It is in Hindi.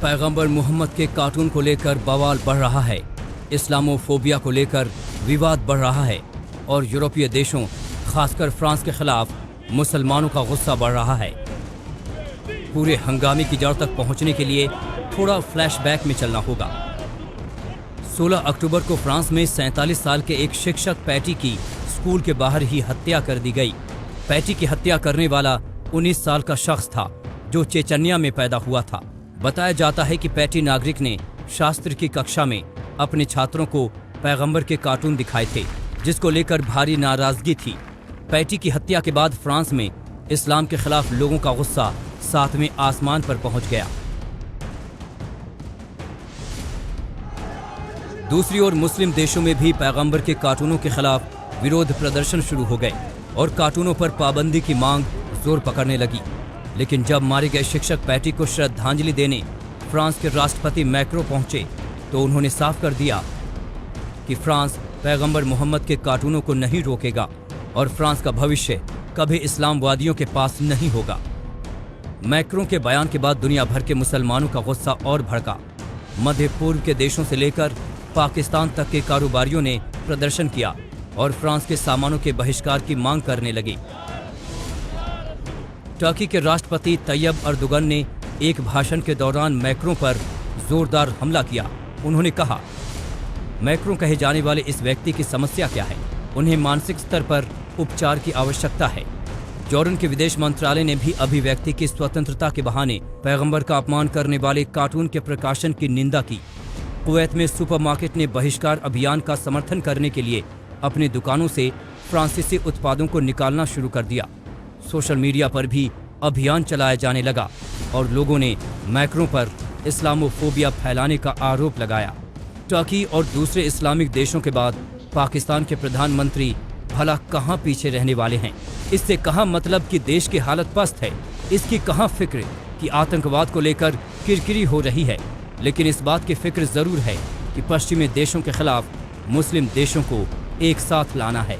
पैगंबर मोहम्मद के कार्टून को लेकर बवाल बढ़ रहा है, इस्लामोफोबिया को लेकर विवाद बढ़ रहा है और यूरोपीय देशों खासकर फ्रांस के खिलाफ मुसलमानों का गुस्सा बढ़ रहा है। पूरे हंगामे की जड़ तक पहुंचने के लिए थोड़ा फ्लैशबैक में चलना होगा। 16 अक्टूबर को फ्रांस में 47 साल के एक शिक्षक पैटी की स्कूल के बाहर ही हत्या कर दी गई। पैटी की हत्या करने वाला 19 साल का शख्स था जो चेचन्या में पैदा हुआ था। बताया जाता है कि पैटी नागरिक ने शास्त्र की कक्षा में अपने छात्रों को पैगंबर के कार्टून दिखाए थे, जिसको लेकर भारी नाराजगी थी। पैटी की हत्या के बाद फ्रांस में इस्लाम के खिलाफ लोगों का गुस्सा 7वें आसमान पर पहुंच गया। दूसरी ओर मुस्लिम देशों में भी पैगंबर के कार्टूनों के खिलाफ विरोध प्रदर्शन शुरू हो गए और कार्टूनों पर पाबंदी की मांग जोर पकड़ने लगी। लेकिन जब मारे गए शिक्षक पैटी को श्रद्धांजलि देने फ्रांस के राष्ट्रपति मैक्रो पहुंचे तो उन्होंने साफ कर दिया कि फ्रांस पैगंबर मोहम्मद के कार्टूनों को नहीं रोकेगा और फ्रांस का भविष्य कभी इस्लामवादियों के पास नहीं होगा। मैक्रो के बयान के बाद दुनिया भर के मुसलमानों का गुस्सा और भड़का। मध्य पूर्व के देशों से लेकर पाकिस्तान तक के कारोबारियों ने प्रदर्शन किया और फ्रांस के सामानों के बहिष्कार की मांग करने लगे। टर्की के राष्ट्रपति तैयब अर्दोगन ने एक भाषण के दौरान मैक्रो पर जोरदार हमला किया। उन्होंने कहा, मैक्रो कहे जाने वाले इस व्यक्ति की समस्या क्या है? उन्हें मानसिक स्तर पर उपचार की आवश्यकता है। जॉर्डन के विदेश मंत्रालय ने भी अभिव्यक्ति की स्वतंत्रता के बहाने पैगंबर का अपमान करने वाले कार्टून के प्रकाशन की निंदा की। कुवैत में सुपरमार्केट ने बहिष्कार अभियान का समर्थन करने के लिए अपनी दुकानों से फ्रांसीसी उत्पादों को निकालना शुरू कर दिया। सोशल मीडिया पर भी अभियान चलाया जाने लगा और लोगों ने मैक्रो पर इस्लामोफोबिया फैलाने का आरोप लगाया। टर्की और दूसरे इस्लामिक देशों के बाद पाकिस्तान के प्रधानमंत्री भला कहाँ पीछे रहने वाले हैं? इससे कहाँ मतलब कि देश की हालत पस्त है? इसकी कहाँ फिक्र कि आतंकवाद को लेकर किरकिरी हो रही है? लेकिन इस बात की फिक्र जरूर है कि पश्चिमी देशों के खिलाफ मुस्लिम देशों को एक साथ लाना है।